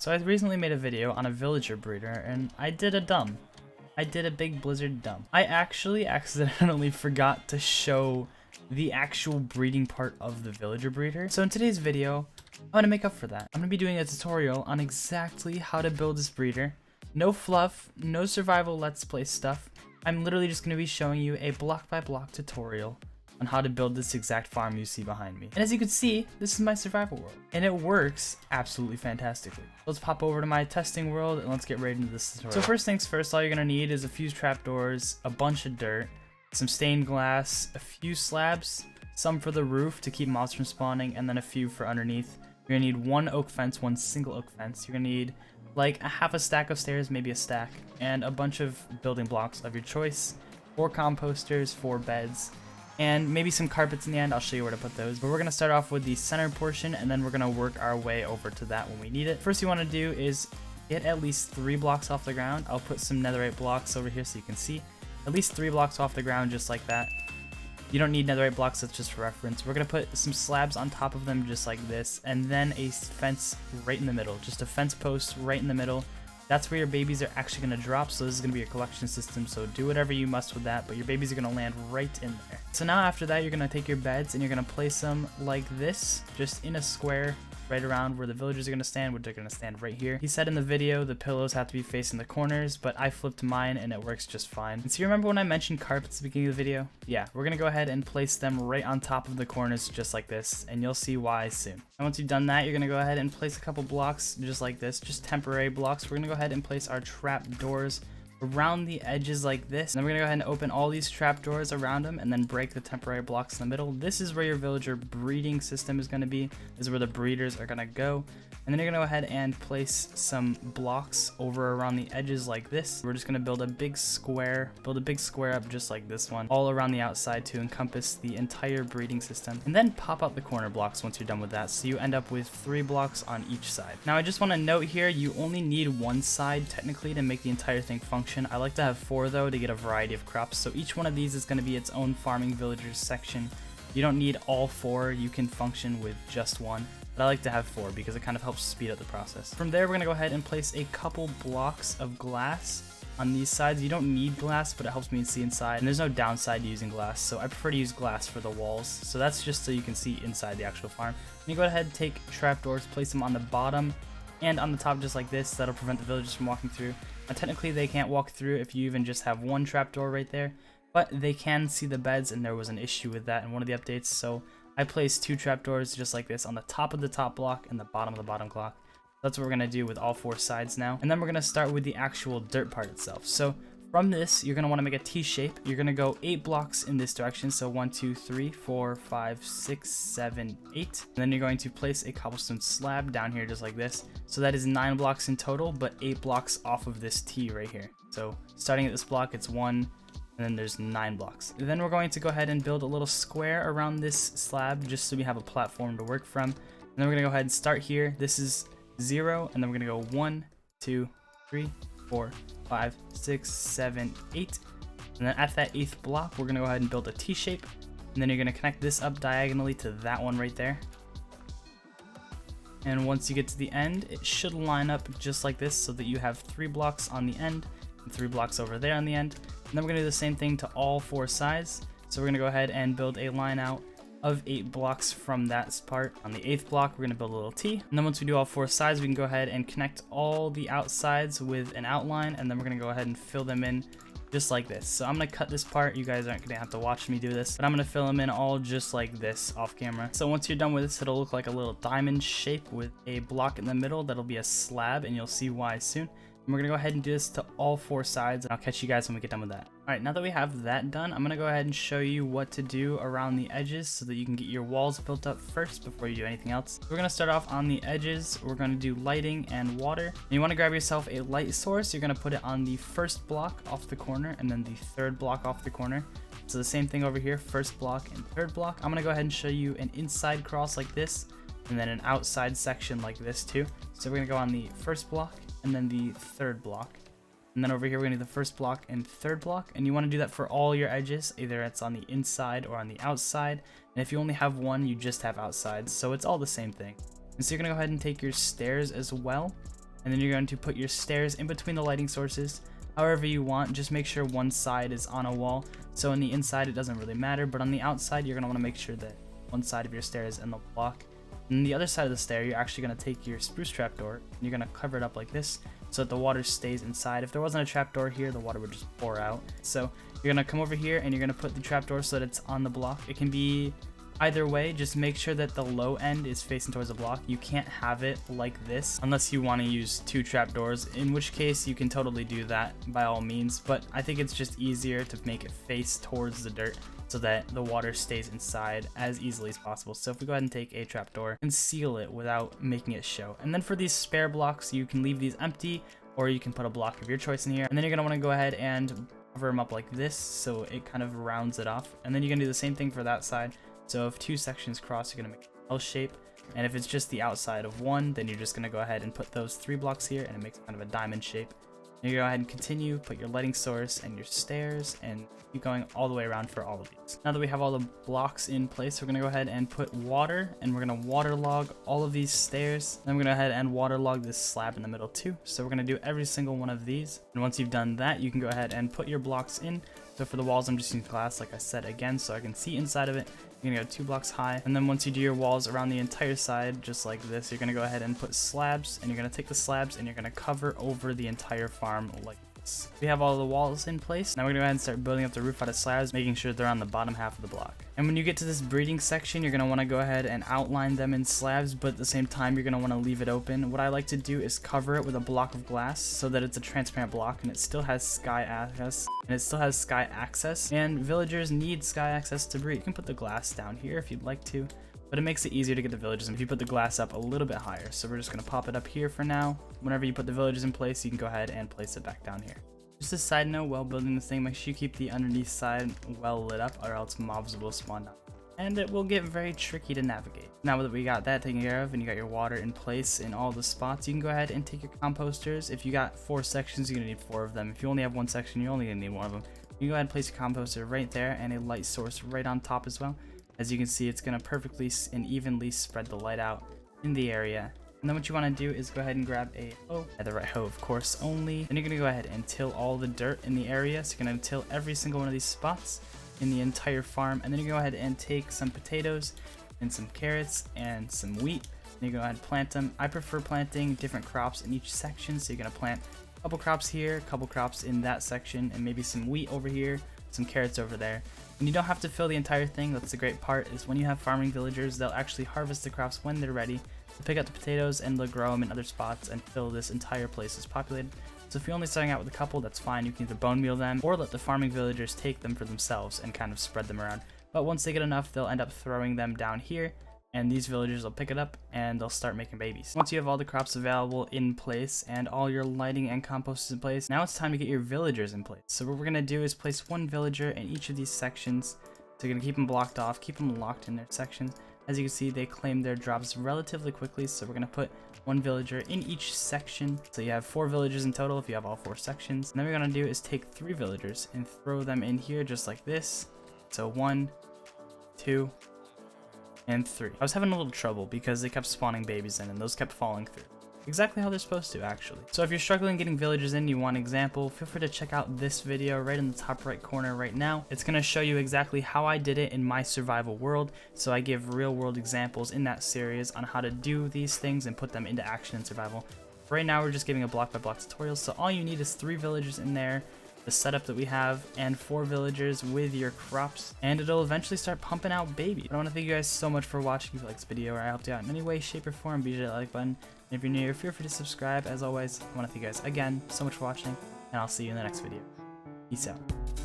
So I recently made a video on a villager breeder and I did a big blizzard dumb. I actually accidentally forgot to show the actual breeding part of the villager breeder. So in today's video, I'm gonna make up for that. I'm gonna be doing a tutorial on exactly how to build this breeder. No fluff, no survival let's play stuff. I'm literally just gonna be showing you a block by block tutorial on how to build this exact farm you see behind me. And as you can see, this is my survival world. And it works absolutely fantastically. Let's pop over to my testing world and let's get right into this tutorial. So first things first, all you're gonna need is a few trapdoors, a bunch of dirt, some stained glass, a few slabs, some for the roof to keep mobs from spawning, and then a few for underneath. You're gonna need one oak fence, one single oak fence. You're gonna need like a half a stack of stairs, maybe a stack, and a bunch of building blocks of your choice, 4 composters, 4 beds, and maybe some carpets in the end. I'll show you where to put those. But we're gonna start off with the center portion, and then we're gonna work our way over to that when we need it. First you wanna do is get at least 3 blocks off the ground. I'll put some netherite blocks over here so you can see. At least 3 blocks off the ground, just like that. You don't need netherite blocks, that's just for reference. We're gonna put some slabs on top of them just like this, and then a fence right in the middle. Just a fence post right in the middle. That's where your babies are actually gonna drop, so this is gonna be your collection system, so do whatever you must with that, but your babies are gonna land right in there. So now after that, you're gonna take your beds and you're gonna place them like this, just in a square, right around where the villagers are gonna stand, which they're gonna stand right here. He said in the video the pillows have to be facing the corners, but I flipped mine and it works just fine. And so you remember when I mentioned carpets at the beginning of the video? Yeah, we're gonna go ahead and place them right on top of the corners just like this, and you'll see why soon. And once you've done that, you're gonna go ahead and place a couple blocks just like this, just temporary blocks. We're gonna go ahead and place our trap doors around the edges like this, and then we're gonna go ahead and open all these trap doors around them and then break the temporary blocks in the middle. This is where your villager breeding system is going to be. This is where the breeders are going to go, and then you're gonna go ahead and place some blocks over around the edges like this. We're just gonna build a big square up just like this one, all around the outside to encompass the entire breeding system, and then pop out the corner blocks once you're done with that, so you end up with 3 blocks on each side. Now I just want to note here, you only need one side technically to make the entire thing function. I like to have 4 though to get a variety of crops, so each one of these is going to be its own farming villagers section. You don't need all 4, you can function with just one, but I like to have 4 because it kind of helps speed up the process. From there, we're going to go ahead and place a couple blocks of glass on these sides. You don't need glass, but it helps me see inside, and there's no downside to using glass, so I prefer to use glass for the walls. So that's just so you can see inside the actual farm. And you go ahead and take trapdoors, place them on the bottom and on the top just like this. That'll prevent the villagers from walking through. Now technically they can't walk through if you even just have one trapdoor right there, but they can see the beds, and there was an issue with that in one of the updates, so I placed 2 trapdoors just like this on the top of the top block and the bottom of the bottom block. That's what we're gonna do with all 4 sides now, and then we're gonna start with the actual dirt part itself. So from this, you're gonna want to make a T shape. You're gonna go 8 blocks in this direction, so 1 2 3 4 5 6 7 8, and then you're going to place a cobblestone slab down here just like this. So that is 9 blocks in total, but 8 blocks off of this T right here. So starting at this block, it's 1, and then there's 9 blocks. And then we're going to go ahead and build a little square around this slab just so we have a platform to work from. And then we're gonna go ahead and start here. This is 0, and then we're gonna go 1 2 3 4 5 6 7 8, and then at that 8th block we're gonna go ahead and build a T shape, and then you're gonna connect this up diagonally to that one right there. And once you get to the end, it should line up just like this, so that you have 3 blocks on the end and 3 blocks over there on the end. And then we're gonna do the same thing to all 4 sides. So we're gonna go ahead and build a line out of 8 blocks from that part. On the 8th block, we're gonna build a little T, and then once we do all 4 sides, we can go ahead and connect all the outsides with an outline, and then we're gonna go ahead and fill them in just like this. So I'm gonna cut this part. You guys aren't gonna have to watch me do this, but I'm gonna fill them in all just like this off camera. So once you're done with this, it'll look like a little diamond shape with a block in the middle. That'll be a slab, and you'll see why soon. And we're gonna go ahead and do this to all 4 sides, and I'll catch you guys when we get done with that. Alright, now that we have that done, I'm gonna go ahead and show you what to do around the edges so that you can get your walls built up first before you do anything else. We're gonna start off on the edges. We're gonna do lighting and water. And you wanna grab yourself a light source. You're gonna put it on the 1st block off the corner, and then the 3rd block off the corner. So the same thing over here, 1st block and 3rd block. I'm gonna go ahead and show you an inside cross like this, and then an outside section like this too. So we're gonna go on the 1st block and then the 3rd block, and then over here we're gonna do the 1st block and 3rd block, and you want to do that for all your edges, either it's on the inside or on the outside. And if you only have one, you just have outsides, so it's all the same thing. And so you're gonna go ahead and take your stairs as well, And then you're going to put your stairs in between the lighting sources however you want. Just make sure one side is on a wall. So on the inside it doesn't really matter, but on the outside you're going to want to make sure that one side of your stair is in the block. And the other side of the stair, you're actually going to take your spruce trapdoor and you're going to cover it up like this so that the water stays inside. If there wasn't a trapdoor here, the water would just pour out. So you're going to come over here and you're going to put the trapdoor so that it's on the block. It can be either way. Just make sure that the low end is facing towards the block. You can't have it like this unless you want to use 2 trapdoors, in which case you can totally do that by all means, but I think it's just easier to make it face towards the dirt so that the water stays inside as easily as possible. So if we go ahead and take a trapdoor and seal it without making it show. And then for these spare blocks, you can leave these empty or you can put a block of your choice in here. And then you're going to want to go ahead and cover them up like this so it kind of rounds it off. And then you're going to do the same thing for that side. So if 2 sections cross, you're going to make an L shape. And if it's just the outside of one, then you're just going to go ahead and put those 3 blocks here and it makes kind of a diamond shape. And you go ahead and continue, put your lighting source and your stairs and keep going all the way around for all of these. Now that we have all the blocks in place, we're going to go ahead and put water and we're going to waterlog all of these stairs. Then we're going to go ahead and waterlog this slab in the middle too. So we're going to do every single one of these. And once you've done that, you can go ahead and put your blocks in. So for the walls, I'm just using glass, like I said again, so I can see inside of it. You're gonna go 2 blocks high, and then once you do your walls around the entire side, just like this, you're gonna go ahead and put slabs, and you're gonna take the slabs and you're gonna cover over the entire farm like this. We have all the walls in place. Now we're gonna go ahead and start building up the roof out of slabs, making sure they're on the bottom half of the block. And when you get to this breeding section, you're gonna want to go ahead and outline them in slabs, but at the same time, you're gonna want to leave it open. What I like to do is cover it with a block of glass so that it's a transparent block and it still has sky access. And villagers need sky access to breed. You can put the glass down here if you'd like to, but it makes it easier to get the villagers if you put the glass up a little bit higher. So we're just gonna pop it up here for now. Whenever you put the villagers in place, you can go ahead and place it back down here. Just a side note, while building this thing, make sure you keep the underneath side well lit up or else mobs will spawn out. And it will get very tricky to navigate. Now that we got that taken care of and you got your water in place in all the spots, you can go ahead and take your composters. If you got 4 sections, you're gonna need 4 of them. If you only have 1 section, you're only gonna need 1 of them. You can go ahead and place your composter right there and a light source right on top as well. As you can see, it's gonna perfectly and evenly spread the light out in the area. And then what you want to do is go ahead and grab a hoe, the right hoe of course only. Then you're going to go ahead and till all the dirt in the area. So you're going to till every single one of these spots in the entire farm. And then you go ahead and take some potatoes and some carrots and some wheat. And you go ahead and plant them. I prefer planting different crops in each section. So you're going to plant a couple crops here, a couple crops in that section, and maybe some wheat over here, some carrots over there. And you don't have to fill the entire thing. That's the great part, is when you have farming villagers, they'll actually harvest the crops when they're ready. They'll pick up the potatoes and they'll grow them in other spots and fill this entire place as populated. So if you're only starting out with a couple, that's fine. You can either bone meal them or let the farming villagers take them for themselves and kind of spread them around. But once they get enough, they'll end up throwing them down here, and these villagers will pick it up and they'll start making babies. Once you have all the crops available in place and all your lighting and composters in place, now it's time to get your villagers in place. So what we're gonna do is place 1 villager in each of these sections. So you're gonna keep them blocked off, keep them locked in their sections. As you can see, they claim their drops relatively quickly, so we're gonna put 1 villager in each section. So you have 4 villagers in total if you have all 4 sections. And then what we're gonna do is take 3 villagers and throw them in here just like this. So 1, 2, and 3. I was having a little trouble because they kept spawning babies in and those kept falling through. Exactly how they're supposed to, actually. So if you're struggling getting villagers in, you want an example, feel free to check out this video right in the top right corner right now. It's going to show you exactly how I did it in my survival world. So I give real world examples in that series on how to do these things and put them into action in survival. Right now we're just giving a block by block tutorial, so all you need is 3 villagers in there, the setup that we have, and 4 villagers with your crops, and it'll eventually start pumping out babies. I want to thank you guys so much for watching. If you like this video or I helped you out in any way, shape, or form, be sure to hit that like button. And if you're new, feel free to subscribe. As always, I want to thank you guys again so much for watching, and I'll see you in the next video. Peace out.